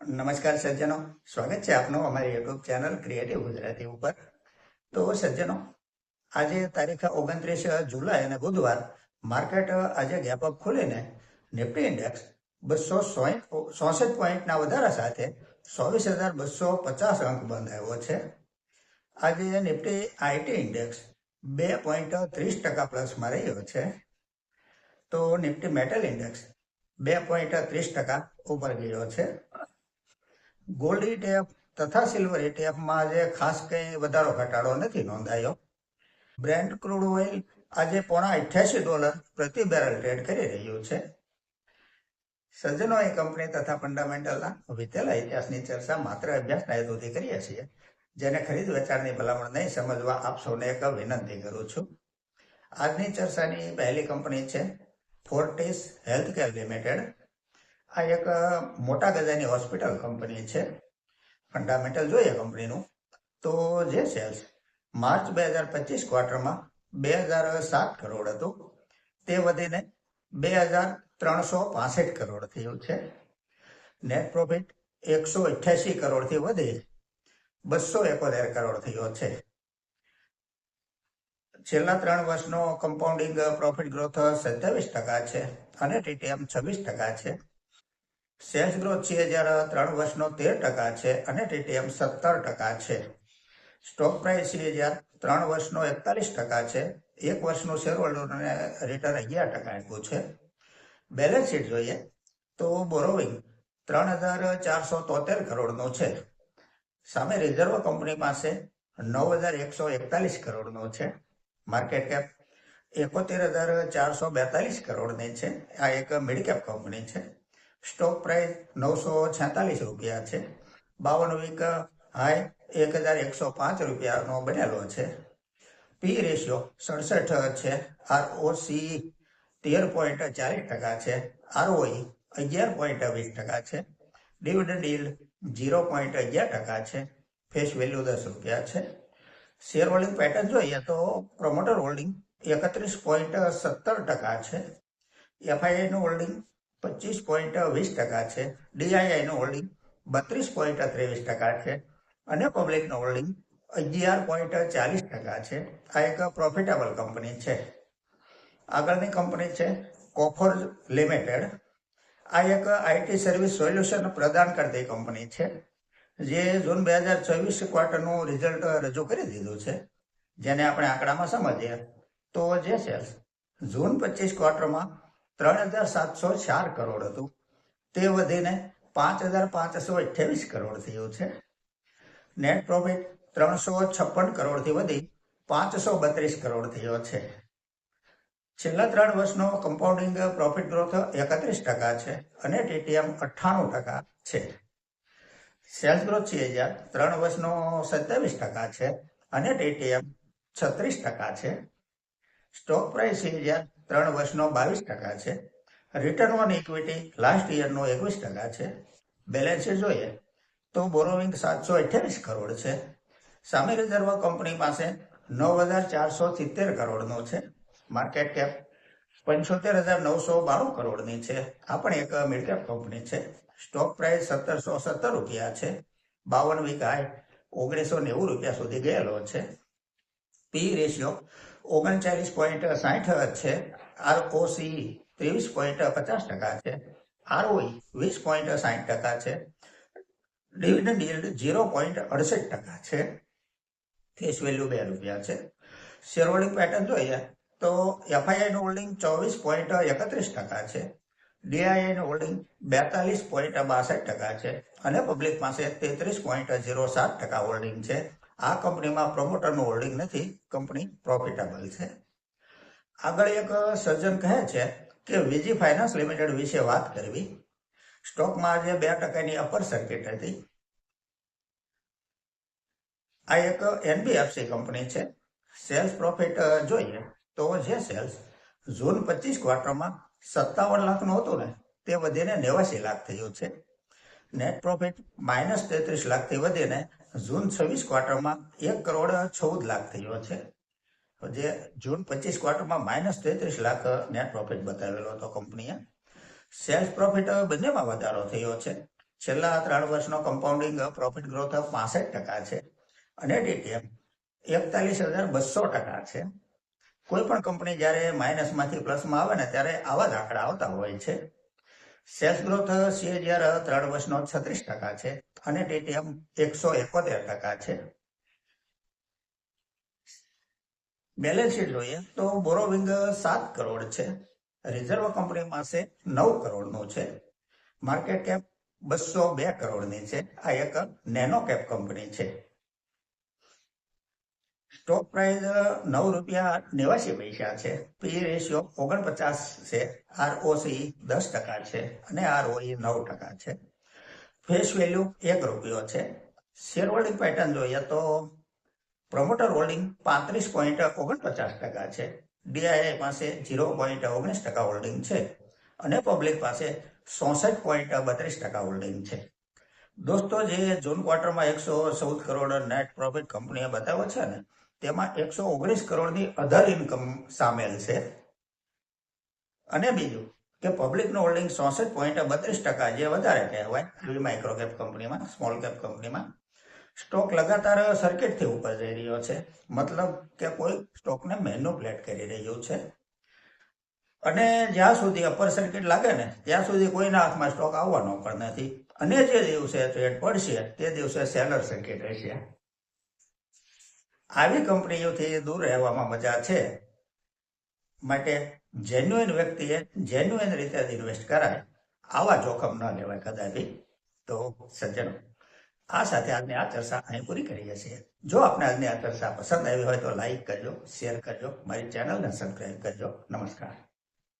નમસ્કાર સજ્જનો, સ્વાગત છે આપનું અમારી યુટ્યુબ ચેનલ ક્રિએટિવ ગુજરાતી ઉપર. તો સજ્જનો, આજે તારીખ 29 જુલાઈ અને બુધવાર માર્કેટ આજે ગેપ અપ ખોલીને નિફ્ટી ઇન્ડેક્સ 264 પોઈન્ટના વધારા સાથે 24,250 અંક બંધ આવ્યો છે. આજે નિફ્ટી આઈટી ઇન્ડેક્સ 2.30% પ્લસમાં રહ્યો છે. તો નિફ્ટી મેટલ ઇન્ડેક્સ 2.30% ઉપર ગયો છે. ગોલ્ડ ETF તથા સિલ્વર ETFમાં આજે ખાસ કંઈ વધારો ઘટાડો નથી નોંધાયો. બ્રેન્ટ ક્રૂડ ઓઇલ આજે $88 પ્રતિ બેરલ ટ્રેડ કરી રહ્યું છે. સજ્જનો, એ કંપની તથા ફંડામેન્ટલના વીતેલા ઇતિહાસની ચર્ચા માત્ર અભ્યાસના હેતુથી કરીએ છીએ, જેને ખરીદ વેચાણની ભલામણ નહીં સમજવા આપ સૌને એક વિનંતી કરું છું. આજની ચર્ચાની પહેલી કંપની છે ફોર્ટિસ હેલ્થકેર લિમિટેડ. આ એક મોટા ગજાની હોસ્પિટલ કંપની છે. ફંડામેન્ટલ જોઈએ કંપનીનું તો જે સેલ્સ માર્ચ 2025 ક્વાર્ટરમાં 2007 કરોડ હતું, તે વધીને 2,365 કરોડ થયું છે. નેટ પ્રોફિટ 188 કરોડથી વધી 271 કરોડ થયો છે. છેલ્લા 3 વર્ષનો કમ્પાઉન્ડિંગ પ્રોફિટ ગ્રોથ 27% છે અને TTM 26% છે. સેલ્સ ગ્રોથ 3 વર્ષનો 13% છે અને TTM 17% છે. સ્ટોક પ્રાઇસ 3 વર્ષનો 41% છે. 1 વર્ષનું શેર હોલ્ડરને રિટર્ન 11% આપ્યું છે. બેલેન્સ શીટ જોઈએ તો બોરોવિંગ 3,473 કરોડનું છે. સામે રિઝર્વ કંપની પાસે 9,141 કરોડનું છે. માર્કેટ કેપ 71,442 કરોડની છે. આ એક મિડ કેપ કંપની છે. સ્ટોક પ્રાઇસ 946 રૂપિયા છે. 52 વીક હાઈ 1,105 રૂપિયાનો બનેલો છે. પી રેશિયો 67 છે. ROC 13.40% છે. ROE 11.20% છે. ડિવિડન્ડ yield 0.11% છે. ફેસ વેલ્યુ 10 રૂપિયા છે. શેર હોલ્ડિંગ પેટર્ન જોઈએ તો પ્રોમોટર હોલ્ડિંગ 31.17% છે. FIIનું હોલ્ડિંગ 25.20% છે. DIIનું હોલ્ડિંગ 32.23% છે અને પબ્લિકનું હોલ્ડિંગ 11.40% છે. આ એક પ્રોફિટેબલ કંપની છે. આગળની કંપની છે કોફોર્જ લિમિટેડ. આ એક IT સર્વિસ સોલ્યુશન પ્રદાન કરતી કંપની છે, જે જૂન 2024 ક્વાર્ટરનું રિઝલ્ટ રજૂ કરી દીધું છે. જેને આપણે આંકડામાં સમજીએ તો જે સેલ્સ જૂન 25 ક્વાર્ટરમાં 3,704 કરોડ હતું, તે વધીને 5,528 કરોડ થયું છે. નેટ પ્રોફિટ 356 કરોડથી વધી 532 કરોડ થયો છે. છેલ્લા 3 વર્ષનો કમ્પાઉન્ડિંગ પ્રોફિટ ગ્રોથ 31% છે અને TTM 98% છે. સેલ્સ ગ્રોથ 3 વર્ષનો 27% છે અને TTM 36% છે. સ્ટોક પ્રાઇસ 3 વર્ષનો 22% છે. રિટર્ન ઓન ઇક્વિટી લાસ્ટ યરનો 21% છે. બેલેન્સ શીટ જોઈએ તો બોરોવિંગ 728 કરોડ છે. સામે રિઝર્વ કંપની પાસે 9,470 કરોડનો છે. માર્કેટ કેપ 75,992 કરોડની છે. આ પણ એક મિડ કેપ કંપની છે. સ્ટોક પ્રાઇસ 1,717 રૂપિયા છે. 52 વીક હાઈ 1,990 રૂપિયા સુધી ગયેલો છે. પી રેશિયો 39.60 છે. ROC 23.50% છે. ROE 20.60% છે. ડિવિડન્ડ yield 0.68% છે. ફેસ વેલ્યુ 2 રૂપિયા છે. શેર હોલ્ડિંગ પેટર્ન જોઈએ તો FIIનું હોલ્ડિંગ 24.31% છે. DIIનું હોલ્ડિંગ 42.62% છે અને પબ્લિક પાસે 33.07% હોલ્ડિંગ છે. આ કંપનીમાં પ્રમોટરનું હોલ્ડિંગ નથી. કંપની પ્રોફિટેબલ છે. આગળ એક સજ્જન કહે છે કે VG ફાઇનાન્સ લિમિટેડ વિશે વાત કરવી. સ્ટોકમાં આજે 2%ની અપર સર્કિટ હતી. આ એક NBFC કંપની છે. સેલ્સ પ્રોફિટ જોઈએ તો જે સેલ્સ જૂન 25 ક્વાર્ટરમાં 57 લાખનું હતું ને, તે વધીને 89 લાખ થયું છે. નેટ પ્રોફિટ -33 લાખથી વધીને જૂન 26 ક્વાર્ટરમાં 1,14 લાખ થયો છે. જે જૂન 25 ક્વાર્ટરમાં -33 લાખ નેટ પ્રોફિટ બતાવેલો હતો કંપનીએ. સેલ્સ પ્રોફિટ બંનેમાં વધારો થયો છે. છેલ્લા 3 વર્ષનો કમ્પાઉન્ડિંગ પ્રોફિટ ગ્રોથ 65% છે અને ડીટીએમ 41,200% છે. કોઈ પણ કંપની જ્યારે માઇનસમાંથી પ્લસમાં આવે ને ત્યારે આવા જ આંકડા આવતા હોય છે. સેલ્સ ગ્રોથ CAGR 3 વર્ષનો 36% છે અને ડીટીએમ 171% છે. બેલેન્સ શીટ જોઈએ તો બોરોવિંગ 7 કરોડ છે. રિઝર્વ કંપની પાસે 9 કરોડનું છે. માર્કેટ કેપ 202 કરોડની છે. આ એક નેનો કેપ કંપની છે. સ્ટોક પ્રાઇસ ₹9.89 છે. પી રેશિયો 49 છે. ROC 10% છે અને ROE 9% છે. ફેસ વેલ્યુ ₹1 છે. શેર હોલ્ડિંગ પેટર્ન જોઈએ તો પ્રમોટર હોલ્ડિંગ 35.49% છે. ડીઆઈઆઈ પાસે 0.19% હોલ્ડિંગ છે અને પબ્લિક પાસે 64.32% હોલ્ડિંગ છે. દોસ્તો, જે જૂન ક્વાર્ટરમાં 114 કરોડ નેટ પ્રોફિટ કંપનીએ બતાવ્યો છે ને, તેમાં 119 કરોડની અધર ઇન્કમ સામેલ છે. અને બીજું કે પબ્લિકનું હોલ્ડિંગ 64.32%, જે વધારે કહેવાય આવી માઇક્રો કેપ કંપનીમાં, સ્મોલ કેપ કંપનીમાં. સ્ટોક લગાતાર સર્કિટથી ઉપર જઈ રહ્યો છે, મતલબ કે કોઈ સ્ટોકને મેન્યુપ્લેટ કરી રહ્યું છે. અને જ્યાં સુધી અપર સર્કિટ લાગે ને ત્યાં સુધી કોઈના હાથમાં સ્ટોક આવવાનો પણ નથી. અને જે દિવસે ટ્રેડ પડશે તે દિવસે સેલર સર્કિટ રહેશે. આવી કંપનીઓથી દૂર રહેવામાં મજા છે. માટે જેન્યુઇન વ્યક્તિએ જેન્યુઇન રીતે ઇન્વેસ્ટ કરાય, આવા જોખમ ન લેવાય કદાપી. તો સજ્જનો, આ સાથે આજની આ ચર્ચા અહીં પૂરી કરીએ છીએ. જો આપને આજની આ ચર્ચા પસંદ આવી હોય તો લાઈક કરજો, શેર કરજો, મારી ચેનલને સબસ્ક્રાઈબ કરજો. નમસ્કાર.